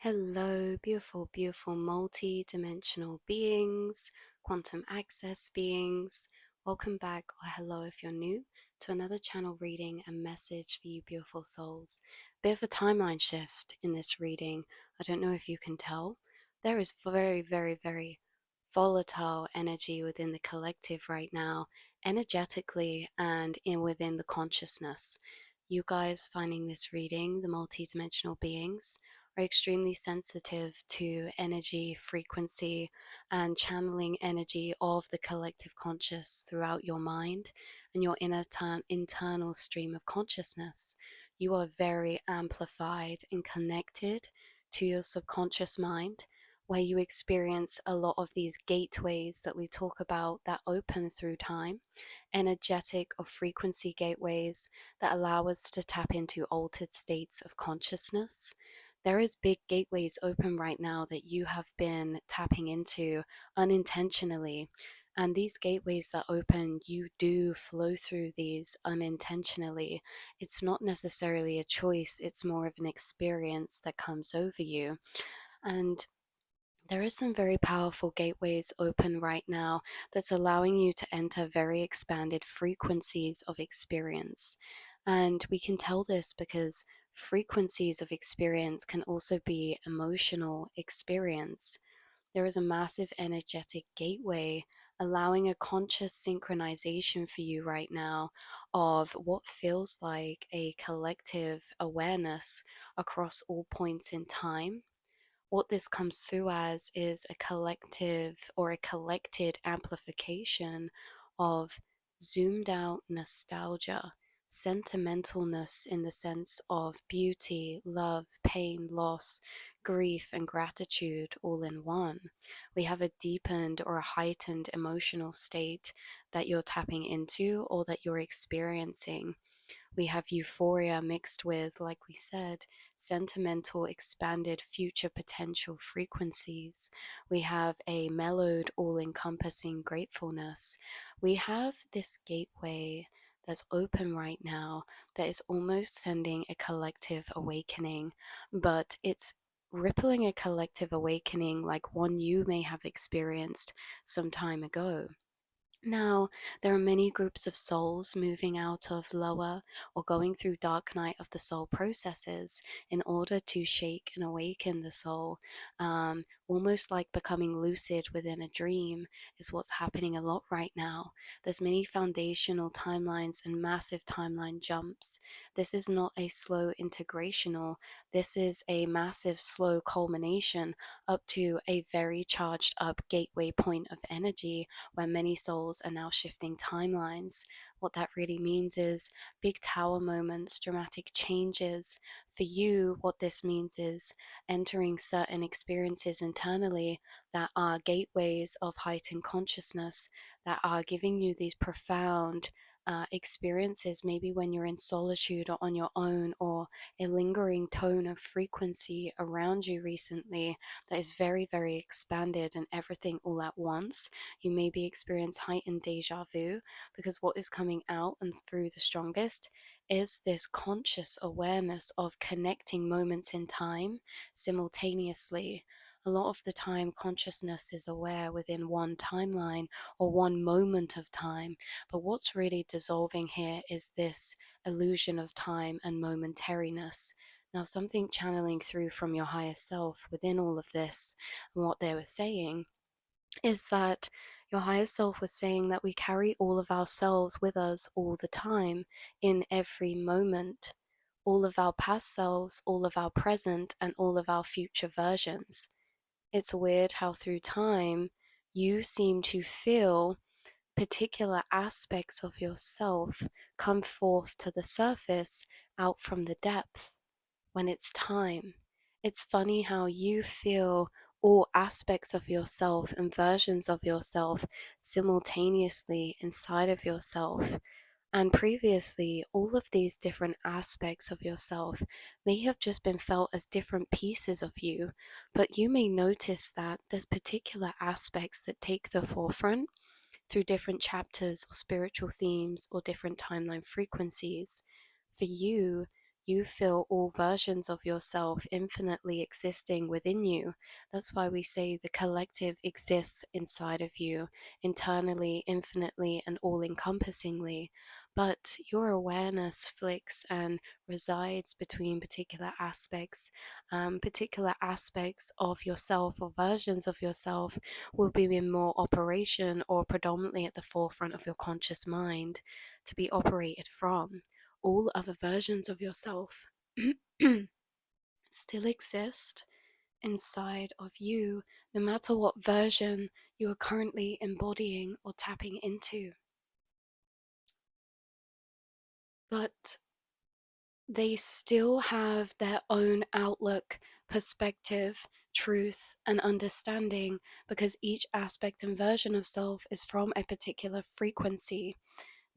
Hello, beautiful, beautiful multi-dimensional beings, quantum access beings. Welcome back, or hello if you're new, to another channel reading and message for you beautiful souls. Bit of a timeline shift in this reading. I don't know if you can tell. There is very, very, very volatile energy within the collective right now, energetically and within the consciousness. You guys finding this reading, the multi-dimensional beings, are extremely sensitive to energy, frequency, and channeling energy of the collective conscious throughout your mind and your internal stream of consciousness. You are very amplified and connected to your subconscious mind, where you experience a lot of these gateways that we talk about that open through time, energetic or frequency gateways that allow us to tap into altered states of consciousness. There is big gateways open right now that you have been tapping into unintentionally. And these gateways that open, you do flow through these unintentionally. It's not necessarily a choice, it's more of an experience that comes over you. And there is some very powerful gateways open right now that's allowing you to enter very expanded frequencies of experience. And we can tell this because frequencies of experience can also be emotional experience. There is a massive energetic gateway allowing a conscious synchronization for you right now of what feels like a collective awareness across all points in time. What this comes through as is a collective or a collected amplification of zoomed out nostalgia, sentimentalness in the sense of beauty, love, pain, loss, grief, and gratitude all in one. We have a deepened or a heightened emotional state that you're tapping into or that you're experiencing. We have euphoria mixed with, like we said, sentimental, expanded future potential frequencies. We have a mellowed, all encompassing gratefulness. We have this gateway that's open right now that is almost sending a collective awakening, but it's rippling a collective awakening like one you may have experienced some time ago. Now, there are many groups of souls moving out of lower or going through dark night of the soul processes in order to shake and awaken the soul. Almost like becoming lucid within a dream is what's happening a lot right now. There's many foundational timelines and massive timeline jumps. This is not a slow integrational. This is a massive slow culmination up to a very charged up gateway point of energy where many souls are now shifting timelines. What that really means is big tower moments, dramatic changes. For you, what this means is entering certain experiences internally that are gateways of heightened consciousness that are giving you these profound experiences, maybe when you're in solitude or on your own, or a lingering tone of frequency around you recently that is very, very expanded and everything all at once. You maybe experience heightened deja vu because what is coming out and through the strongest is this conscious awareness of connecting moments in time simultaneously. A lot of the time, consciousness is aware within one timeline or one moment of time, but what's really dissolving here is this illusion of time and momentariness. Now, something channeling through from your higher self within all of this and what they were saying is that your higher self was saying that we carry all of ourselves with us all the time, in every moment. All of our past selves, all of our present, and all of our future versions. It's weird how through time you seem to feel particular aspects of yourself come forth to the surface out from the depth when it's time. It's funny how you feel all aspects of yourself and versions of yourself simultaneously inside of yourself. And previously, all of these different aspects of yourself may have just been felt as different pieces of you, but you may notice that there's particular aspects that take the forefront through different chapters or spiritual themes or different timeline frequencies. For you, you feel all versions of yourself infinitely existing within you. That's why we say the collective exists inside of you, internally, infinitely, and all encompassingly. But your awareness flicks and resides between particular aspects of yourself or versions of yourself will be in more operation or predominantly at the forefront of your conscious mind to be operated from. All other versions of yourself still exist inside of you, no matter what version you are currently embodying or tapping into. But they still have their own outlook, perspective, truth, and understanding because each aspect and version of self is from a particular frequency.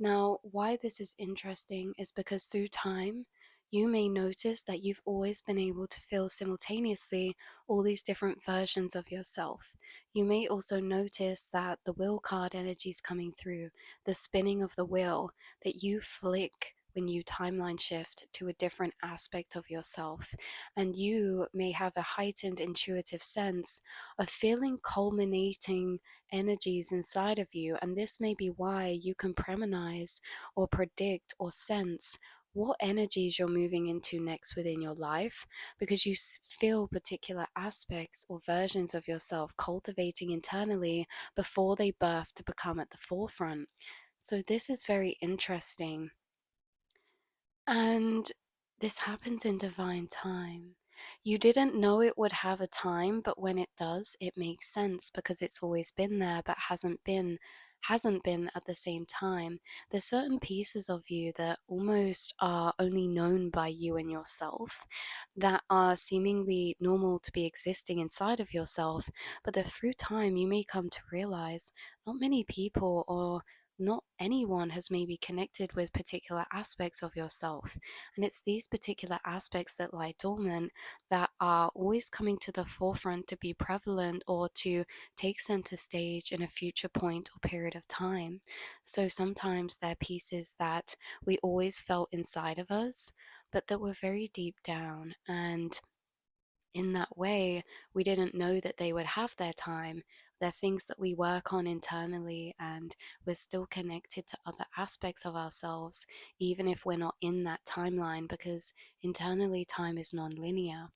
Now, why this is interesting is because through time, you may notice that you've always been able to feel simultaneously all these different versions of yourself. You may also notice that the wheel card energy is coming through, the spinning of the wheel, that you flick when you timeline shift to a different aspect of yourself. And you may have a heightened intuitive sense of feeling culminating energies inside of you, and this may be why you can preminize or predict or sense what energies you're moving into next within your life because you feel particular aspects or versions of yourself cultivating internally before they birth to become at the forefront. So, this is very interesting. And this happens in divine time. You didn't know it would have a time, but when it does, it makes sense because it's always been there but hasn't been at the same time. There's certain pieces of you that almost are only known by you and yourself that are seemingly normal to be existing inside of yourself, but that through time you may come to realize not many people or not anyone has maybe connected with particular aspects of yourself. And it's these particular aspects that lie dormant that are always coming to the forefront to be prevalent or to take center stage in a future point or period of time. So sometimes they're pieces that we always felt inside of us, but that were very deep down. And in that way, we didn't know that they would have their time. They're things that we work on internally, and we're still connected to other aspects of ourselves, even if we're not in that timeline, because internally, time is non-linear.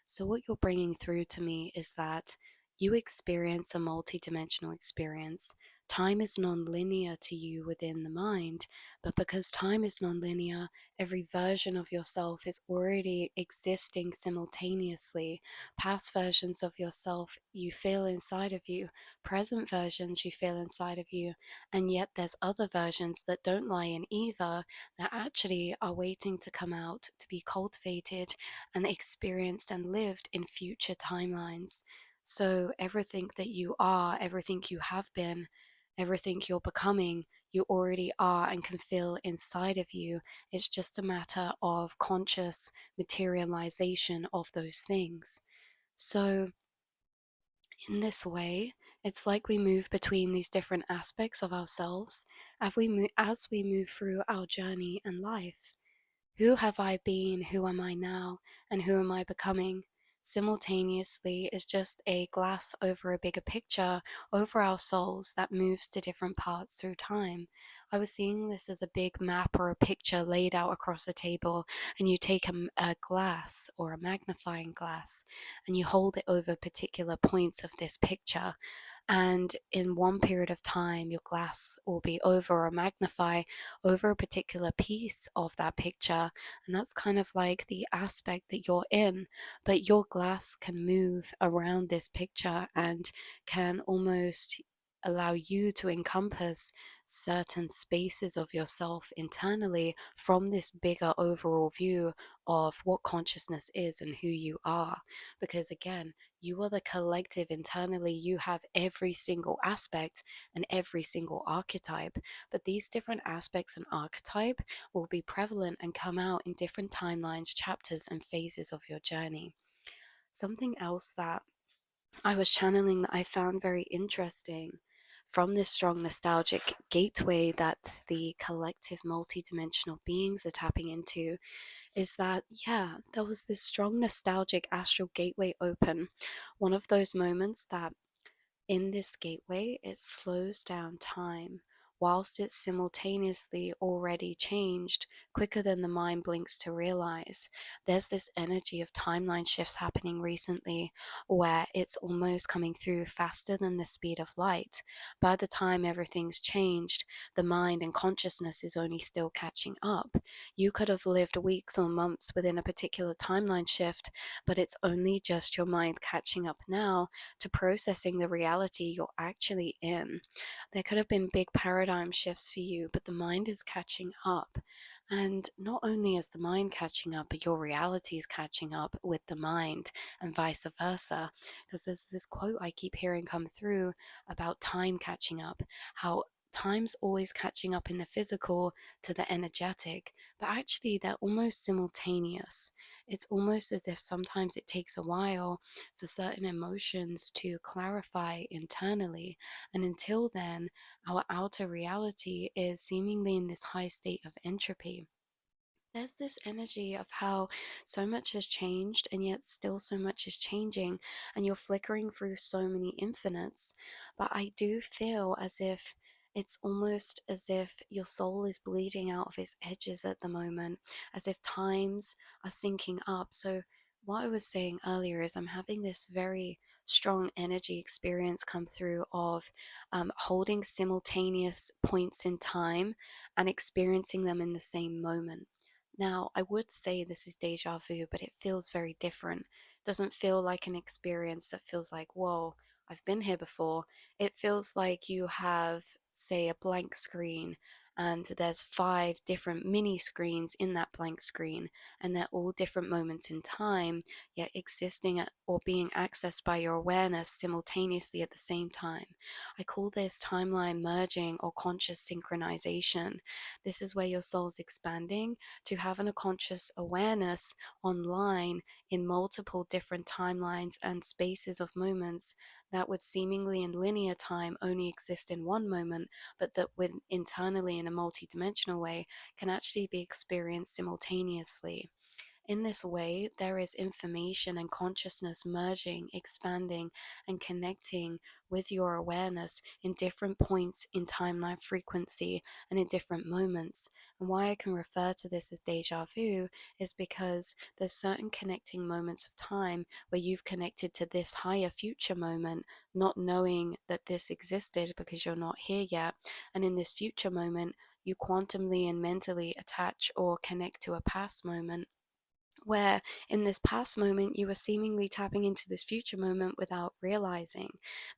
So, what you're bringing through to me is that you experience a multidimensional experience. Time is non-linear to you within the mind, but because time is non-linear, every version of yourself is already existing simultaneously. Past versions of yourself you feel inside of you, present versions you feel inside of you, and yet there's other versions that don't lie in either that actually are waiting to come out to be cultivated and experienced and lived in future timelines. So everything that you are, everything you have been, everything you're becoming, you already are and can feel inside of you. It's just a matter of conscious materialization of those things. So, in this way, it's like we move between these different aspects of ourselves as we move through our journey in life. Who have I been? Who am I now? And who am I becoming? Simultaneously is just a glass over a bigger picture over our souls that moves to different parts through time. I was seeing this as a big map or a picture laid out across a table, and you take a glass or a magnifying glass and you hold it over particular points of this picture. And in one period of time, your glass will be over or magnify over a particular piece of that picture. And that's kind of like the aspect that you're in. But your glass can move around this picture and can almost allow you to encompass certain spaces of yourself internally from this bigger overall view of what consciousness is and who you are. Because again, you are the collective internally. You have every single aspect and every single archetype, but these different aspects and archetype will be prevalent and come out in different timelines, chapters, and phases of your journey. Something else that I was channeling that I found very interesting from this strong nostalgic gateway that the collective multidimensional beings are tapping into, is that, yeah, there was this strong nostalgic astral gateway open. One of those moments that in this gateway, it slows down time, whilst it's simultaneously already changed quicker than the mind blinks to realize. There's this energy of timeline shifts happening recently where it's almost coming through faster than the speed of light. By the time everything's changed, the mind and consciousness is only still catching up. You could have lived weeks or months within a particular timeline shift, but it's only just your mind catching up now to processing the reality you're actually in. There could have been big paradigm shifts for you, but the mind is catching up. And not only is the mind catching up, but your reality is catching up with the mind, and vice versa. Because there's this quote I keep hearing come through about time catching up, how time's always catching up in the physical to the energetic, but actually they're almost simultaneous. It's almost as if sometimes it takes a while for certain emotions to clarify internally. And until then, our outer reality is seemingly in this high state of entropy. There's this energy of how so much has changed and yet still so much is changing, and you're flickering through so many infinites. But I do feel as if it's almost as if your soul is bleeding out of its edges at the moment, as if times are syncing up. So, what I was saying earlier is I'm having this very strong energy experience come through of holding simultaneous points in time and experiencing them in the same moment. Now, I would say this is deja vu, but it feels very different. It doesn't feel like an experience that feels like, whoa, I've been here before. It feels like you have, say, a blank screen, and there's 5 different mini screens in that blank screen, and they're all different moments in time, yet existing or being accessed by your awareness simultaneously at the same time. I call this timeline merging or conscious synchronization. This is where your soul's expanding to having a conscious awareness online in multiple different timelines and spaces of moments that would seemingly in linear time only exist in one moment, but that with internally in a multidimensional way can actually be experienced simultaneously. In this way, there is information and consciousness merging, expanding, and connecting with your awareness in different points in timeline frequency and in different moments. And why I can refer to this as deja vu is because there's certain connecting moments of time where you've connected to this higher future moment, not knowing that this existed because you're not here yet. And in this future moment, you quantumly and mentally attach or connect to a past moment where in this past moment you were seemingly tapping into this future moment without realizing.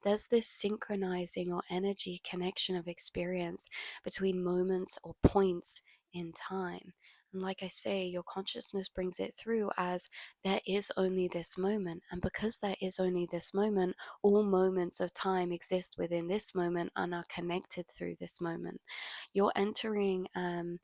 There's this synchronizing or energy connection of experience between moments or points in time. And like I say, your consciousness brings it through as there is only this moment. And because there is only this moment, all moments of time exist within this moment and are connected through this moment. You're entering and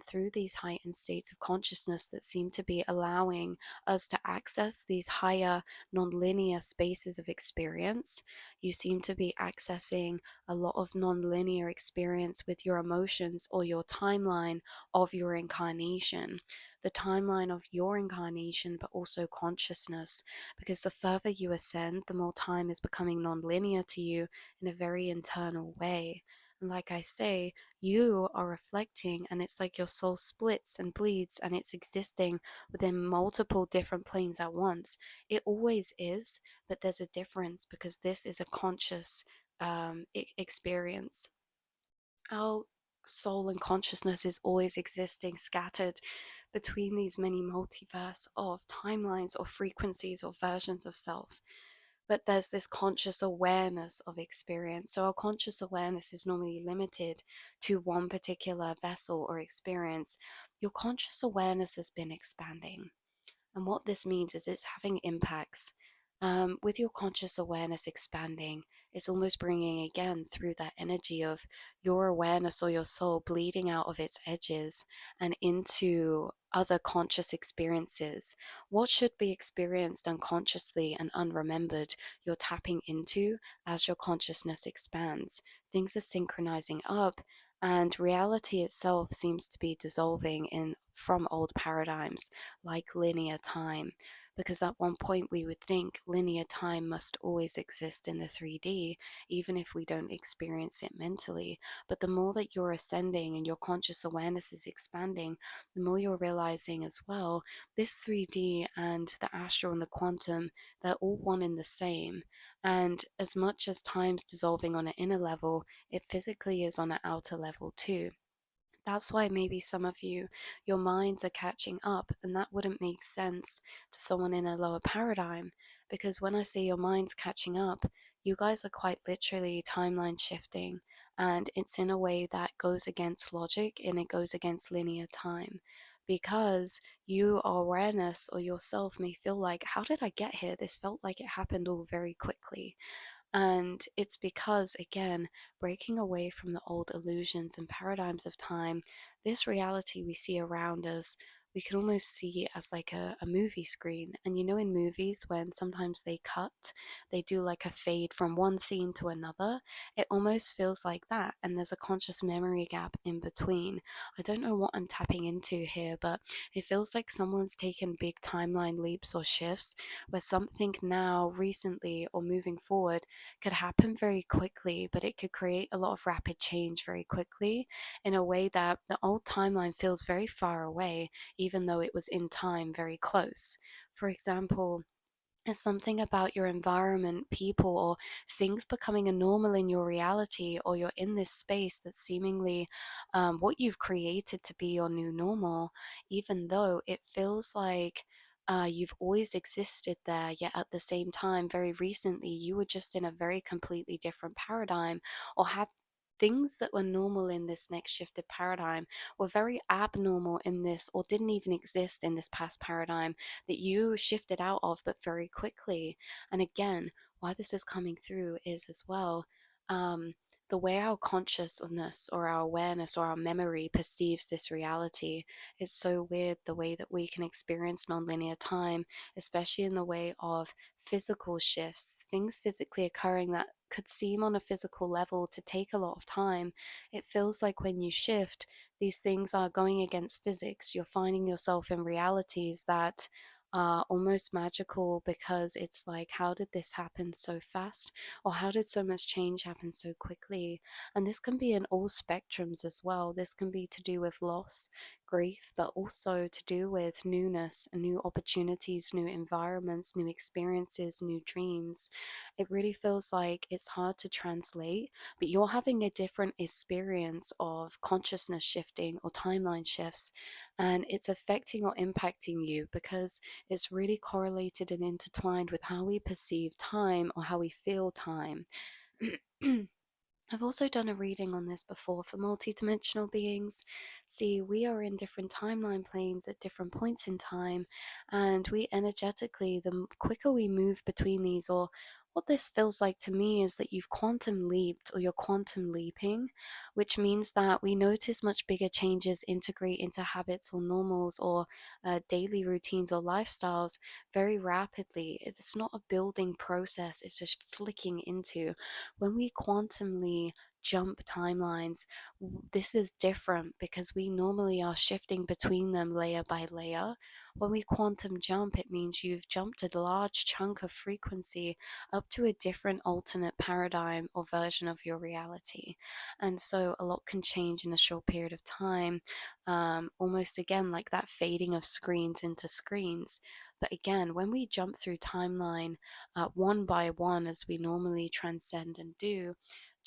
through these heightened states of consciousness that seem to be allowing us to access these higher nonlinear spaces of experience, you seem to be accessing a lot of nonlinear experience with your emotions or your timeline of your incarnation. The timeline of your incarnation, but also consciousness, because the further you ascend, the more time is becoming nonlinear to you in a very internal way. And like I say, you are reflecting, and it's like your soul splits and bleeds, and it's existing within multiple different planes at once. It always is, but there's a difference because this is a conscious experience. Our soul and consciousness is always existing scattered between these many multiverse of timelines or frequencies or versions of self, but there's this conscious awareness of experience. So our conscious awareness is normally limited to one particular vessel or experience. Your conscious awareness has been expanding. And what this means is it's having impacts. With your conscious awareness expanding, it's almost bringing again through that energy of your awareness or your soul bleeding out of its edges and into other conscious experiences. What should be experienced unconsciously and unremembered, you're tapping into as your consciousness expands. things are synchronizing up, and reality itself seems to be dissolving in from old paradigms like linear time. Because at one point we would think linear time must always exist in the 3D, even if we don't experience it mentally. But the more that you're ascending and your conscious awareness is expanding, the more you're realizing as well, this 3D and the astral and the quantum, they're all one in the same. And as much as time's dissolving on an inner level, it physically is on an outer level too. That's why maybe some of you, your minds are catching up, and that wouldn't make sense to someone in a lower paradigm. Because when I say your mind's catching up, you guys are quite literally timeline shifting, and it's in a way that goes against logic and it goes against linear time. Because you, awareness or yourself, may feel like, how did I get here? This felt like it happened all very quickly. And it's because, again, breaking away from the old illusions and paradigms of time, this reality we see around us, we can almost see as like a movie screen. And you know, in movies, when sometimes they cut, they do like a fade from one scene to another, it almost feels like that. And there's a conscious memory gap in between. I don't know what I'm tapping into here, but it feels like someone's taken big timeline leaps or shifts where something now, recently, or moving forward could happen very quickly, but it could create a lot of rapid change very quickly in a way that the old timeline feels very far away, even though it was in time very close. For example, is something about your environment, people, or things becoming a normal in your reality, or you're in this space that's seemingly what you've created to be your new normal, even though it feels like you've always existed there, yet at the same time, very recently, you were just in a very completely different paradigm, or had things that were normal in this next shifted paradigm were very abnormal in this, or didn't even exist in this past paradigm that you shifted out of, but very quickly. And again, why this is coming through is as well um, the way our consciousness or our awareness or our memory perceives this reality is so weird. The way that we can experience nonlinear time, especially in the way of physical shifts, things physically occurring that could seem on a physical level to take a lot of time. It feels like when you shift, these things are going against physics. You're finding yourself in realities that are almost magical, because it's like, how did this happen so fast? Or how did so much change happen so quickly? And this can be in all spectrums as well. This can be to do with loss, grief, but also to do with newness, new opportunities, new environments, new experiences, new dreams. It really feels like it's hard to translate, but you're having a different experience of consciousness shifting or timeline shifts, and it's affecting or impacting you because it's really correlated and intertwined with how we perceive time or how we feel time. I've also done a reading on this before for multidimensional beings. See, we are in different timeline planes at different points in time, and we energetically, the quicker we move between these, or what this feels like to me is that you've quantum leaped or you're quantum leaping, which means that we notice much bigger changes integrate into habits or normals or daily routines or lifestyles very rapidly. It's not a building process, it's just flicking into. When we quantumly jump timelines, this is different because we normally are shifting between them layer by layer. When we quantum jump, it means you've jumped a large chunk of frequency up to a different alternate paradigm or version of your reality. And so a lot can change in a short period of time, almost again like that fading of screens into screens. But again, when we jump through timeline one by one, as we normally transcend and do,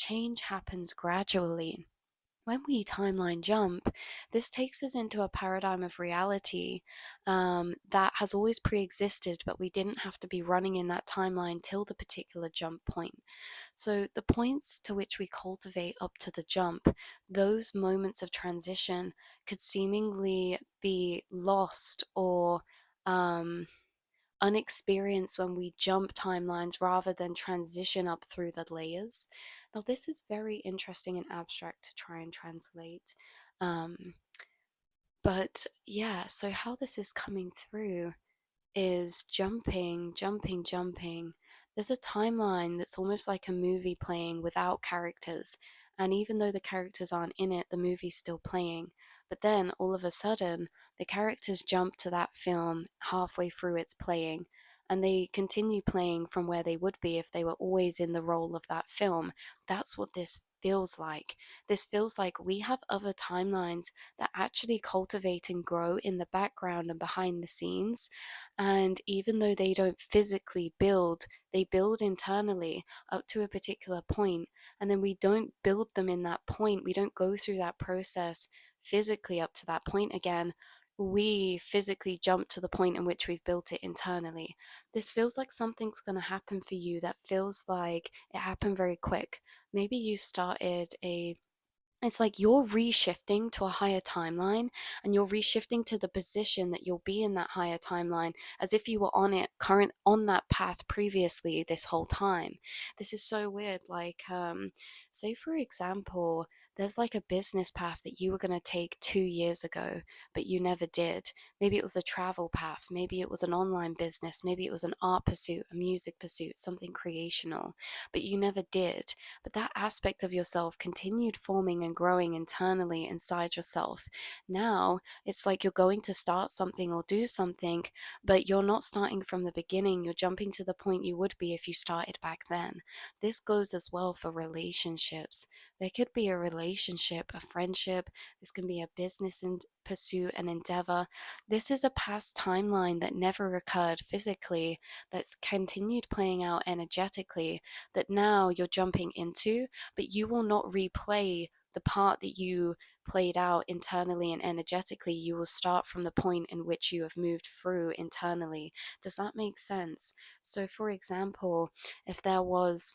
change happens gradually. When we timeline jump, this takes us into a paradigm of reality that has always pre existed, but we didn't have to be running in that timeline till the particular jump point. So, the points to which we cultivate up to the jump, those moments of transition could seemingly be lost or um, unexperienced when we jump timelines rather than transition up through the layers. Now, this is very interesting and abstract to try and translate. Um, but yeah, so how this is coming through is jumping, jumping. There's a timeline that's almost like a movie playing without characters. And even though the characters aren't in it, the movie's still playing. But then all of a sudden, the characters jump to that film halfway through its playing, and they continue playing from where they would be if they were always in the role of that film. That's what this feels like. This feels like we have other timelines that actually cultivate and grow in the background and behind the scenes. And even though they don't physically build, they build internally up to a particular point, and then we don't build them in that point. We don't go through that process physically up to that point again. We physically jump to the point in which we've built it internally. This feels like something's going to happen for you that feels like it happened very quick. Maybe you started a it's like you're reshifting to a higher timeline, and you're reshifting to the position that you'll be in that higher timeline as if you were on it current on that path previously this whole time. This is so weird. Like say for example, there's like a business path that you were going to take 2 years ago, but you never did. Maybe it was a travel path, maybe it was an online business, maybe it was an art pursuit, a music pursuit, something creational, but you never did. But that aspect of yourself continued forming and growing internally inside yourself. Now it's like you're going to start something or do something, but you're not starting from the beginning. You're jumping to the point you would be if you started back then. This goes as well for relationships. There could be a relationship, a friendship. This can be a business pursuit, an endeavor. This is a past timeline that never occurred physically, that's continued playing out energetically, that now you're jumping into, but you will not replay the part that you played out internally and energetically. You will start from the point in which you have moved through internally. Does that make sense? So, for example, if there was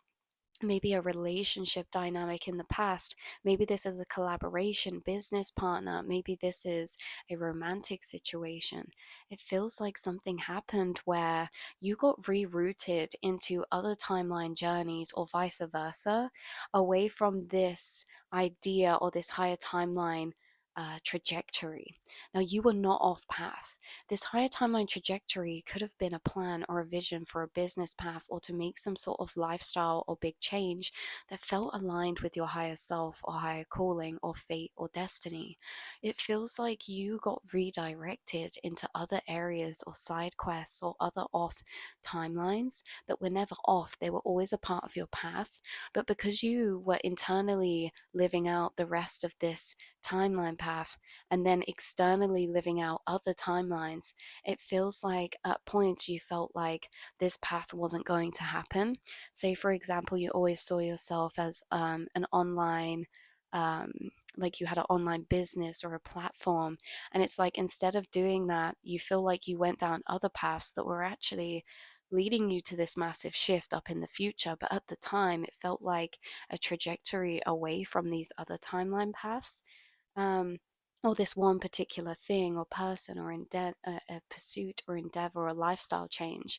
maybe a relationship dynamic in the past. Maybe this is a collaboration business partner. Maybe this is a romantic situation. It feels like something happened where you got rerouted into other timeline journeys or vice versa, away from this idea or this higher timeline. Trajectory. Now, you were not off path. This higher timeline trajectory could have been a plan or a vision for a business path, or to make some sort of lifestyle or big change that felt aligned with your higher self or higher calling or fate or destiny. It feels like you got redirected into other areas or side quests or other off timelines that were never off. They were always a part of your path. But because you were internally living out the rest of this timeline path and then externally living out other timelines, it feels like at points you felt like this path wasn't going to happen. Say, for example, you always saw yourself as an online, um, like you had an online business or a platform. And it's like instead of doing that, you feel like you went down other paths that were actually leading you to this massive shift up in the future. But at the time, it felt like a trajectory away from these other timeline paths. Um, or this one particular thing or person or a pursuit or endeavor or lifestyle change.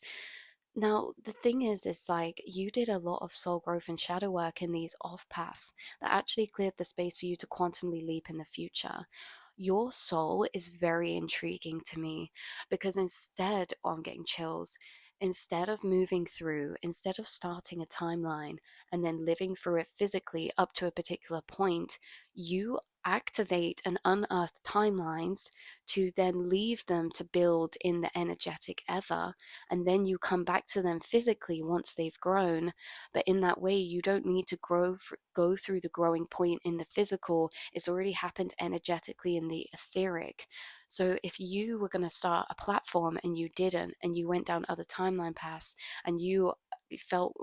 Now, the thing is like you did a lot of soul growth and shadow work in these off paths that actually cleared the space for you to quantumly leap in the future. Your soul is very intriguing to me because instead, oh, I'm getting chills. Instead of moving through, instead of starting a timeline and then living through it physically up to a particular point, you activate and unearth timelines to then leave them to build in the energetic ether, and then you come back to them physically once they've grown. But in that way, you don't need to go through the growing point in the physical. It's already happened energetically in the etheric. So if you were going to start a platform and you didn't, and you went down other timeline paths, and you felt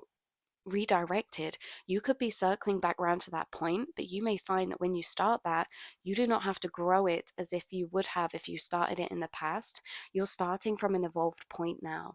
redirected, you could be circling back around to that point, but you may find that when you start that, you do not have to grow it as if you would have if you started it in the past. You're starting from an evolved point now.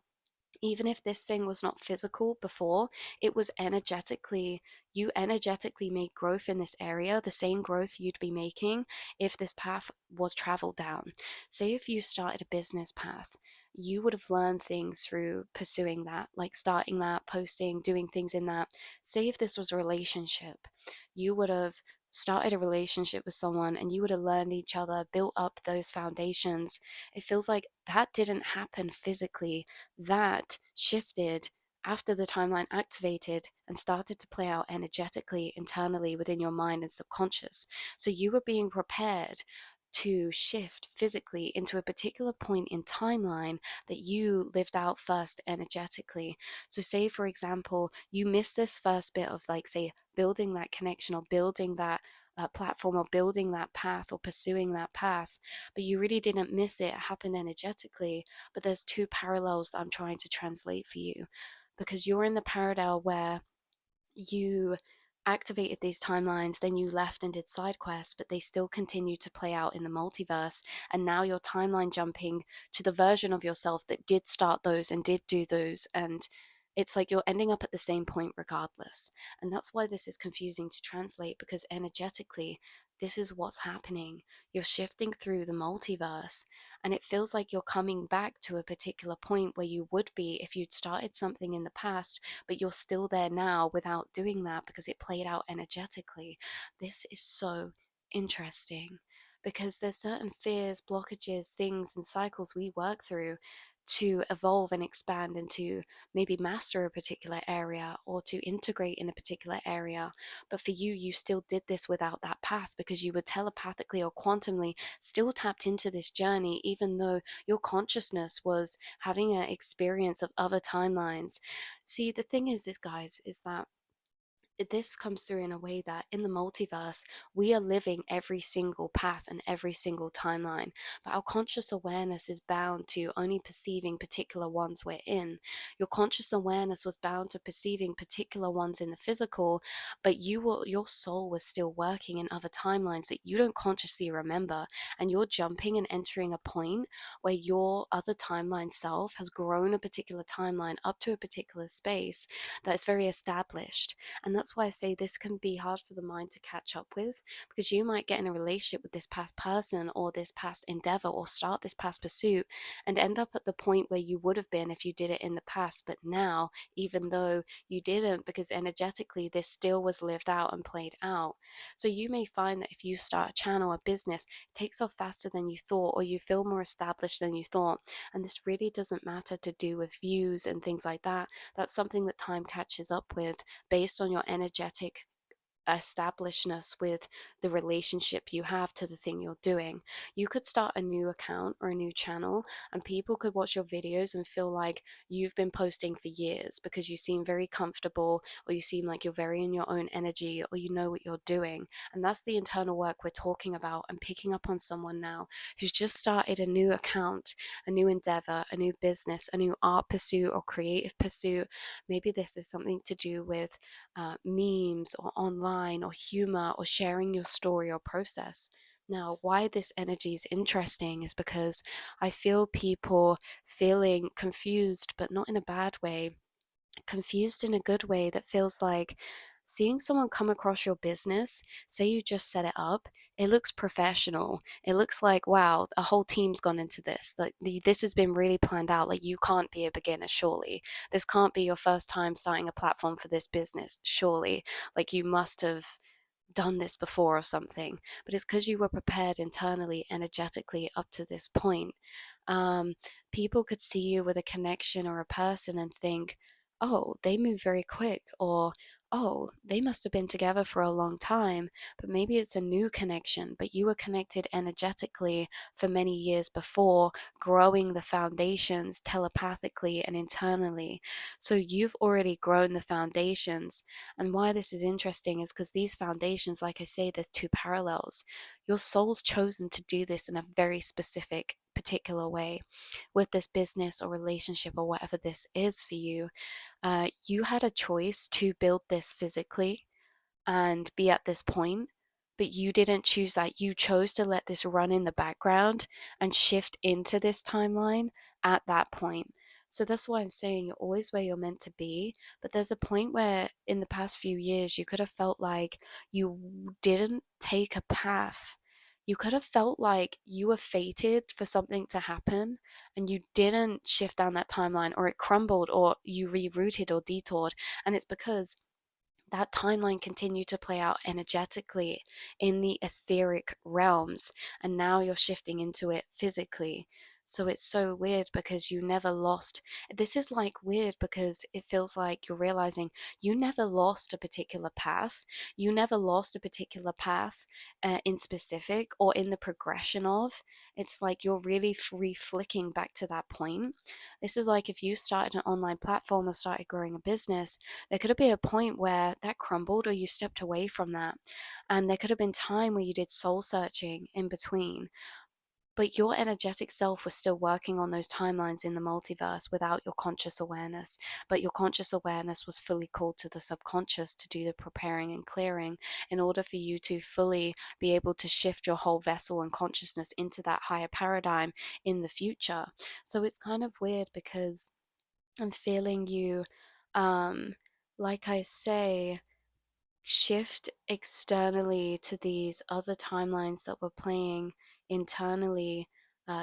Even if this thing was not physical before, it was energetically, you energetically made growth in this area, the same growth you'd be making if this path was traveled down. Say if you started a business path, you would have learned things through pursuing that, like starting that, posting, doing things in that. Say if this was a relationship, you would have started a relationship with someone and you would have learned each other, built up those foundations. It feels like that didn't happen physically, that shifted after the timeline activated and started to play out energetically internally within your mind and subconscious. So you were being prepared to shift physically into a particular point in timeline that you lived out first energetically. So say for example, you missed this first bit of, like, say, building that connection or building that platform or building that path or pursuing that path, but you really didn't miss it. It happened energetically. But there's two parallels that I'm trying to translate for you, because you're in the parallel where you activated these timelines, then you left and did side quests, but they still continue to play out in the multiverse. And now you're timeline jumping to the version of yourself that did start those and did do those. And it's like you're ending up at the same point regardless. And that's why this is confusing to translate, because energetically, this is what's happening. You're shifting through the multiverse, and it feels like you're coming back to a particular point where you would be if you'd started something in the past, but you're still there now without doing that because it played out energetically. This is so interesting, because there's certain fears, blockages, things, and cycles we work through to evolve and expand and to maybe master a particular area or to integrate in a particular area. But for you, you still did this without that path because you were telepathically or quantumly still tapped into this journey, even though your consciousness was having an experience of other timelines. See, the thing is, guys, is that this comes through in a way that in the multiverse, we are living every single path and every single timeline, but our conscious awareness is bound to only perceiving particular ones we're in. Your conscious awareness was bound to perceiving particular ones in the physical, but your soul was still working in other timelines that you don't consciously remember, and you're jumping and entering a point where your other timeline self has grown a particular timeline up to a particular space that is very established. And that's why I say this can be hard for the mind to catch up with, because you might get in a relationship with this past person or this past endeavor or start this past pursuit and end up at the point where you would have been if you did it in the past. But now, even though you didn't, because energetically this still was lived out and played out. So you may find that if you start a channel, a business, it takes off faster than you thought, or you feel more established than you thought. And this really doesn't matter to do with views and things like that. That's something that time catches up with based on your energetic establishedness with the relationship you have to the thing you're doing. You could start a new account or a new channel, and people could watch your videos and feel like you've been posting for years because you seem very comfortable, or you seem like you're very in your own energy, or you know what you're doing. And that's the internal work we're talking about. I'm picking up on someone now who's just started a new account, a new endeavor, a new business, a new art pursuit or creative pursuit. Maybe this is something to do with memes or online or humor or sharing your story or process. Now, why this energy is interesting is because I feel people feeling confused, but not in a bad way, confused in a good way that feels like seeing someone come across your business, say you just set it up, it looks professional. It looks like, wow, a whole team's gone into this. Like this has been really planned out. Like you can't be a beginner, surely. This can't be your first time starting a platform for this business, surely. Like you must have done this before or something, but it's because you were prepared internally, energetically up to this point. Um, People could see you with a connection or a person and think, oh, they move very quick, or oh, they must have been together for a long time, but maybe it's a new connection, but you were connected energetically for many years before, growing the foundations telepathically and internally. So you've already grown the foundations. And why this is interesting is because these foundations, like I say, there's two parallels. Your soul's chosen to do this in a very specific, particular way with this business or relationship or whatever this is for you. You had a choice to build this physically and be at this point, but you didn't choose that. You chose to let this run in the background and shift into this timeline at that point. So that's why I'm saying you're always where you're meant to be. But there's a point where in the past few years, you could have felt like you didn't take a path. You could have felt like you were fated for something to happen and you didn't shift down that timeline, or it crumbled, or you rerouted or detoured. And it's because that timeline continued to play out energetically in the etheric realms, and now you're shifting into it physically. So it's so weird because you never lost. This is like weird because it feels like you're realizing you never lost a particular path. You never lost a particular path in specific or in the progression of. It's like you're really free flicking back to that point. This is like if you started an online platform or started growing a business, there could have been a point where that crumbled or you stepped away from that. And there could have been time where you did soul searching in between, but your energetic self was still working on those timelines in the multiverse without your conscious awareness. But your conscious awareness was fully called to the subconscious to do the preparing and clearing in order for you to fully be able to shift your whole vessel and consciousness into that higher paradigm in the future. So it's kind of weird because I'm feeling you, um, like I say, shift externally to these other timelines that were playing internally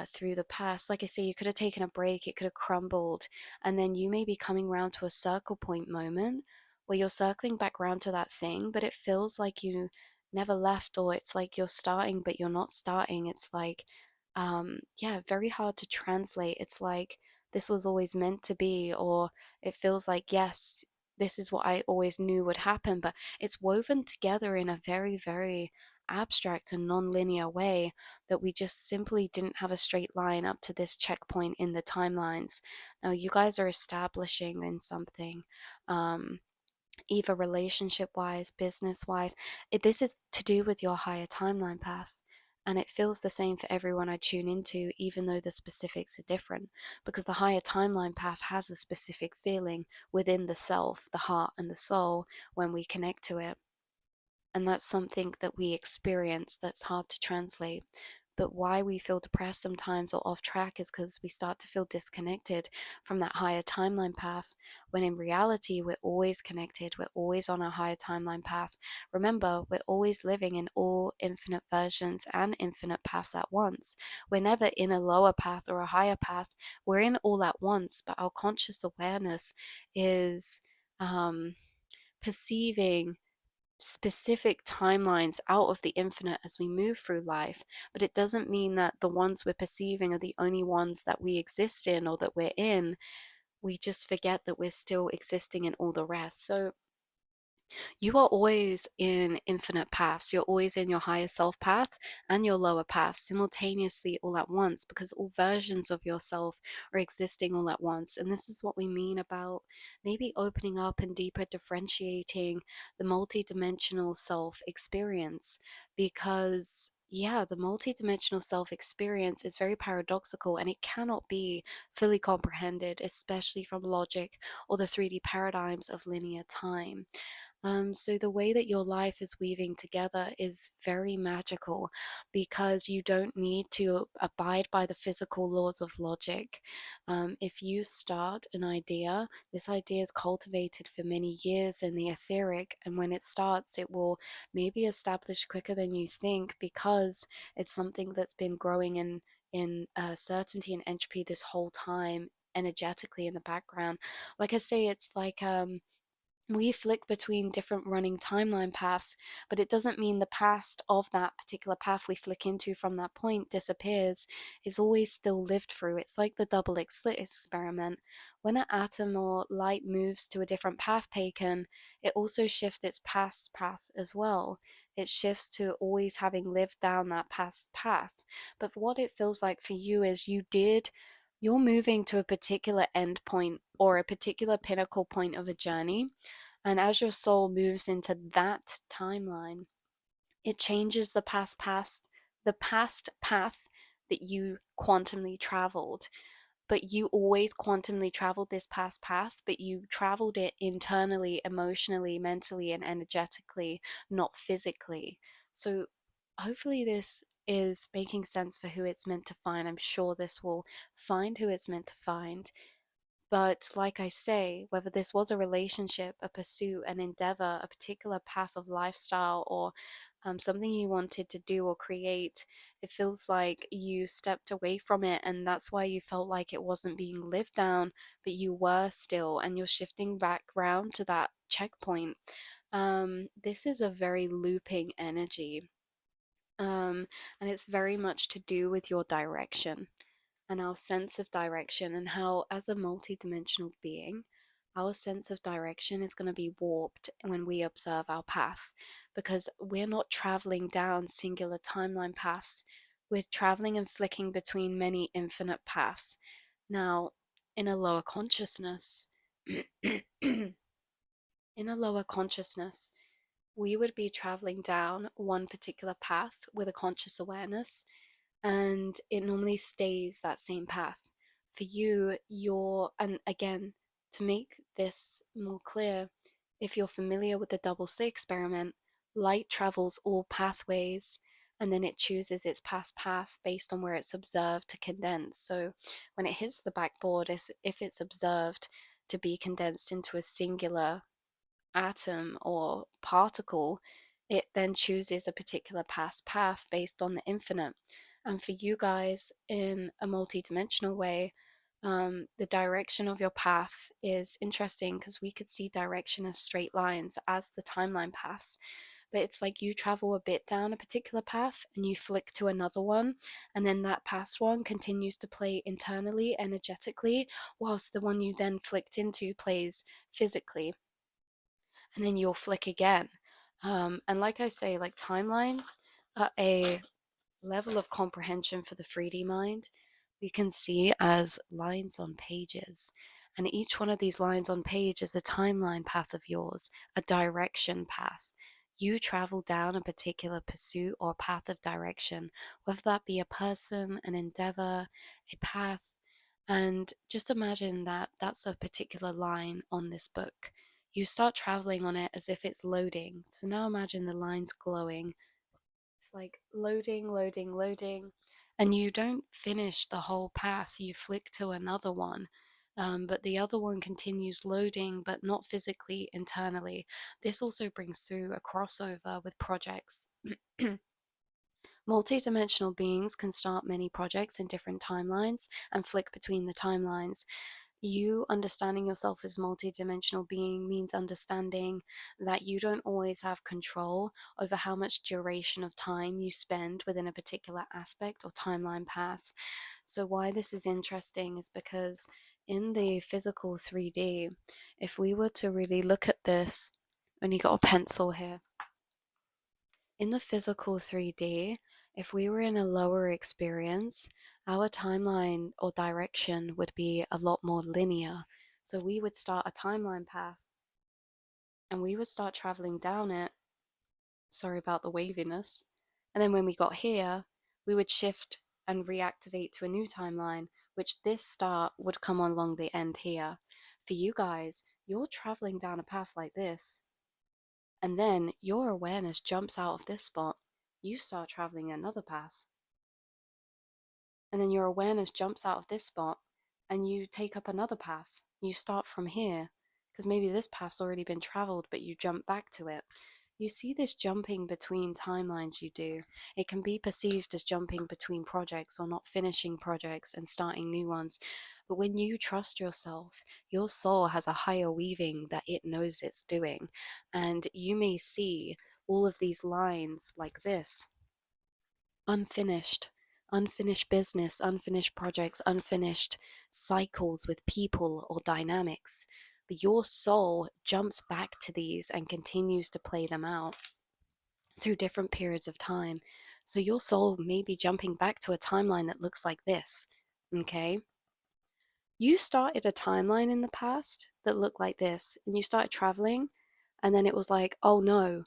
through the past. Like I say, you could have taken a break, it could have crumbled, and then you may be coming around to a circle point moment where you're circling back around to that thing, but it feels like you never left, or it's like you're starting, but you're not starting. It's like, yeah, very hard to translate. It's like this was always meant to be, or it feels like, yes, this is what I always knew would happen, but it's woven together in a very, very abstract and non-linear way that we just simply didn't have a straight line up to this checkpoint in the timelines. Now, you guys are establishing in something. Either relationship wise, business wise. This is to do with your higher timeline path. And it feels the same for everyone I tune into, even though the specifics are different, because the higher timeline path has a specific feeling within the self, the heart, and the soul when we connect to it. And that's something that we experience that's hard to translate. But why we feel depressed sometimes or off track is because we start to feel disconnected from that higher timeline path, when in reality, we're always connected. We're always on a higher timeline path. Remember, we're always living in all infinite versions and infinite paths at once. We're never in a lower path or a higher path. We're in all at once, but our conscious awareness is perceiving specific timelines out of the infinite as we move through life, but it doesn't mean that the ones we're perceiving are the only ones that we exist in or that we're in. We just forget that we're still existing in all the rest. So you are always in infinite paths. You're always in your higher self path and your lower path simultaneously all at once, because all versions of yourself are existing all at once. And this is what we mean about maybe opening up and deeper differentiating the multidimensional self experience. Because yeah, the multidimensional self experience is very paradoxical and it cannot be fully comprehended, especially from logic or the 3D paradigms of linear time. So the way that your life is weaving together is very magical, because you don't need to abide by the physical laws of logic. If you start an idea, this idea is cultivated for many years in the etheric, and when it starts, it will maybe establish quicker than you think, because it's something that's been growing in certainty and entropy this whole time energetically in the background. Like I say, it's like we flick between different running timeline paths, but it doesn't mean the past of that particular path we flick into from that point disappears. It's always still lived through. It's like the double slit experiment. When an atom or light moves to a different path taken, it also shifts its past path as well. It shifts to always having lived down that past path. But what it feels like for you is you're moving to a particular end point or a particular pinnacle point of a journey. And as your soul moves into that timeline, it changes the past path that you quantumly traveled. But you always quantumly traveled this past path, but you traveled it internally, emotionally, mentally, and energetically, not physically. So hopefully this is making sense for who it's meant to find. I'm sure this will find who it's meant to find. But like I say, whether this was a relationship, a pursuit, an endeavor, a particular path of lifestyle, or something you wanted to do or create, it feels like you stepped away from it, and that's why you felt like it wasn't being lived down, but you were still, and you're shifting back round to that checkpoint. This is a very looping energy, and it's very much to do with your direction. and our sense of direction, and how, as a multidimensional being, our sense of direction is going to be warped when we observe our path, because we're not traveling down singular timeline paths. We're traveling and flicking between many infinite paths. Now, in a lower consciousness, in a lower consciousness, we would be traveling down one particular path with a conscious awareness, and it normally stays that same path. For you, and again, to make this more clear, if you're familiar with the double slit experiment, light travels all pathways and then it chooses its past path based on where it's observed to condense. So when it hits the backboard, if it's observed to be condensed into a singular atom or particle, it then chooses a particular past path based on the infinite. And for you guys, in a multidimensional way, the direction of your path is interesting because we could see direction as straight lines as the timeline paths. But it's like you travel a bit down a particular path and you flick to another one, and then that past one continues to play internally, energetically, whilst the one you then flicked into plays physically, and then you'll flick again. And like I say, like timelines are a level of comprehension for the 3D mind we can see as lines on pages. And each one of these lines on page is a timeline path of yours, a direction path. You travel down a particular pursuit or path of direction, whether that be a person, an endeavor, a path. And just imagine that that's a particular line on this book. You start traveling on it as if it's loading. So now imagine the lines glowing. It's like loading, loading, loading. And you don't finish the whole path, you flick to another one. But the other one continues loading, but not physically, internally. This also brings through a crossover with projects. Multidimensional beings can start many projects in different timelines and flick between the timelines. You understanding yourself as multidimensional being means understanding that you don't always have control over how much duration of time you spend within a particular aspect or timeline path. So why this is interesting is because in the physical 3D, if we were to really look at this, and you got a pencil here, in the physical 3D, if we were in a lower experience, our timeline or direction would be a lot more linear. So we would start a timeline path and we would start traveling down it. Sorry about the waviness. And then when we got here, we would shift and reactivate to a new timeline, which this start would come along the end here. For you guys, you're traveling down a path like this, and then your awareness jumps out of this spot. You start traveling another path. And then your awareness jumps out of this spot and you take up another path. You start from here because maybe this path's already been traveled, but you jump back to it. You see this jumping between timelines you do. It can be perceived as jumping between projects or not finishing projects and starting new ones. But when you trust yourself, your soul has a higher weaving that it knows it's doing. And you may see all of these lines like this: unfinished, unfinished business, unfinished projects, unfinished cycles with people or dynamics. But your soul jumps back to these and continues to play them out through different periods of time. So your soul may be jumping back to a timeline that looks like this. Okay? You started a timeline in the past that looked like this, and you started traveling, and then it was like, oh no,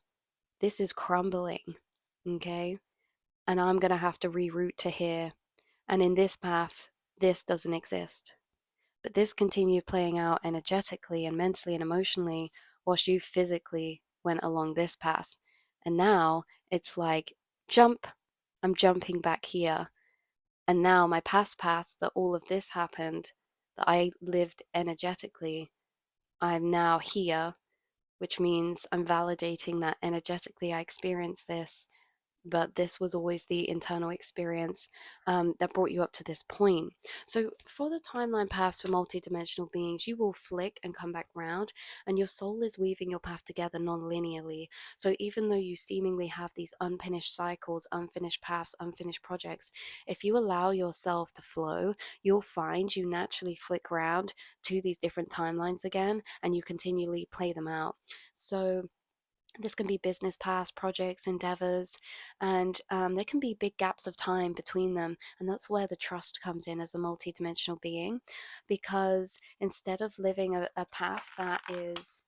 this is crumbling. Okay? And I'm going to have to reroute to here. And in this path, this doesn't exist. But this continued playing out energetically and mentally and emotionally whilst you physically went along this path. And now it's like, jump, I'm jumping back here. And now my past path that all of this happened, that I lived energetically, I'm now here, which means I'm validating that energetically I experienced this. but this was always the internal experience that brought you up to this point. So, for the timeline paths for multidimensional beings, you will flick and come back round, and your soul is weaving your path together non linearly. So, even though you seemingly have these unfinished cycles, unfinished paths, unfinished projects, if you allow yourself to flow, you'll find you naturally flick round to these different timelines again, and you continually play them out. So, this can be business paths, projects, endeavors, and there can be big gaps of time between them. And that's where the trust comes in as a multidimensional being, because instead of living a path that is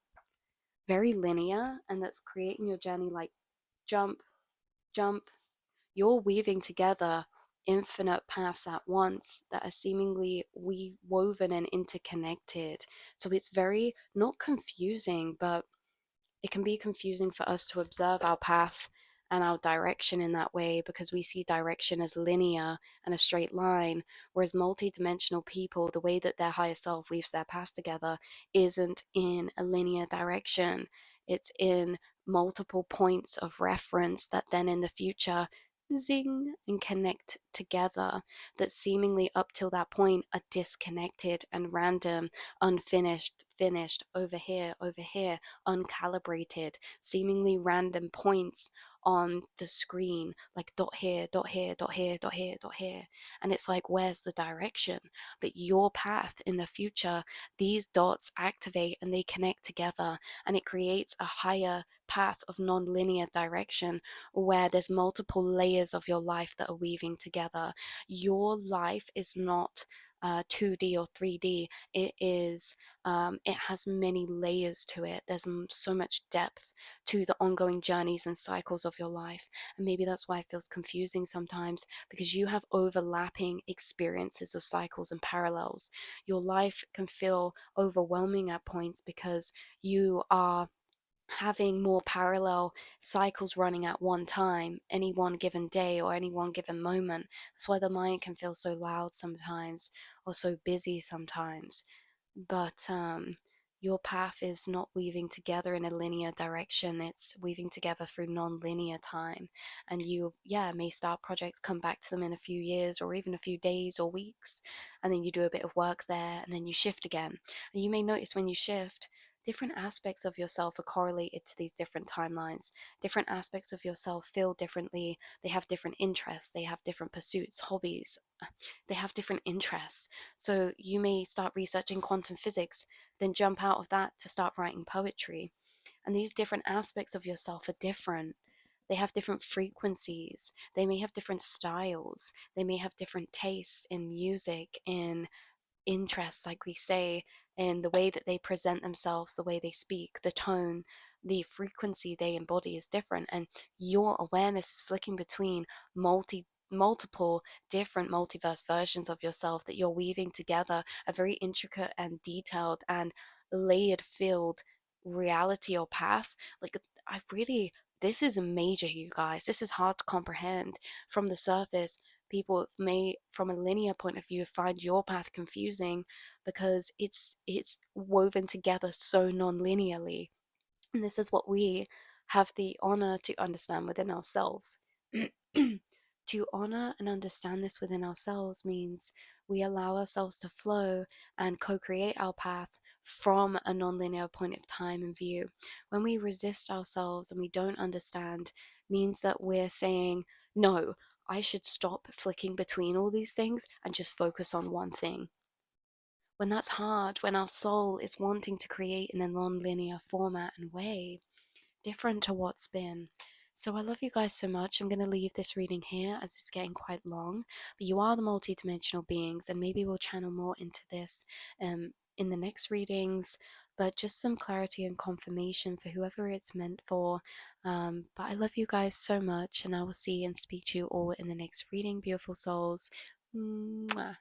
very linear and that's creating your journey like jump, jump, you're weaving together infinite paths at once that are seemingly woven and interconnected. So it's very not confusing, but it can be confusing for us to observe our path and our direction in that way, because we see direction as linear and a straight line, whereas multidimensional people, the way that their higher self weaves their paths together isn't in a linear direction. It's in multiple points of reference that then in the future zing and connect together, that seemingly up till that point are disconnected and random, unfinished, finished, over here, uncalibrated, seemingly random points on the screen, like dot here, dot here, dot here, dot here, dot here. And it's like, where's the direction? But your path in the future, these dots activate and they connect together, and it creates a higher path of non-linear direction where there's multiple layers of your life that are weaving together. Your life is not 2D or 3D. It has many layers to it. There's so much depth to the ongoing journeys and cycles of your life. And maybe that's why it feels confusing sometimes, because you have overlapping experiences of cycles and parallels. Your life can feel overwhelming at points because you are having more parallel cycles running at one time, any one given day or any one given moment. That's why the mind can feel so loud sometimes or so busy sometimes. But your path is not weaving together in a linear direction. It's weaving together through non-linear time. And you, yeah, may start projects, come back to them in a few years or even a few days or weeks, and then you do a bit of work there and then you shift again. And you may notice when you shift, different aspects of yourself are correlated to these different timelines. Different aspects of yourself feel differently. They have different interests. They have different pursuits, hobbies. They have different interests. So you may start researching quantum physics, then jump out of that to start writing poetry. And these different aspects of yourself are different. They have different frequencies. They may have different styles. They may have different tastes in music, in interests, like we say, in the way that they present themselves, the way they speak, the tone, the frequency they embody is different. And your awareness is flicking between multiple different multiverse versions of yourself that you're weaving together a very intricate and detailed and layered filled reality or path. Like, I really, this is major, you guys. This is hard to comprehend from the surface. People may, from a linear point of view, find your path confusing because it's woven together so non-linearly. And this is what we have the honor to understand within ourselves. To honor and understand this within ourselves means we allow ourselves to flow and co-create our path from a non-linear point of time and view. When we resist ourselves and we don't understand, means that we're saying, no, I should stop flicking between all these things and just focus on one thing. When that's hard, when our soul is wanting to create in a non-linear format and way, different to what's been. So I love you guys so much. I'm going to leave this reading here as it's getting quite long. But you are the multidimensional beings, and maybe we'll channel more into this in the next readings. But just some clarity and confirmation for whoever it's meant for. But I love you guys so much, and I will see and speak to you all in the next reading, beautiful souls. Mwah.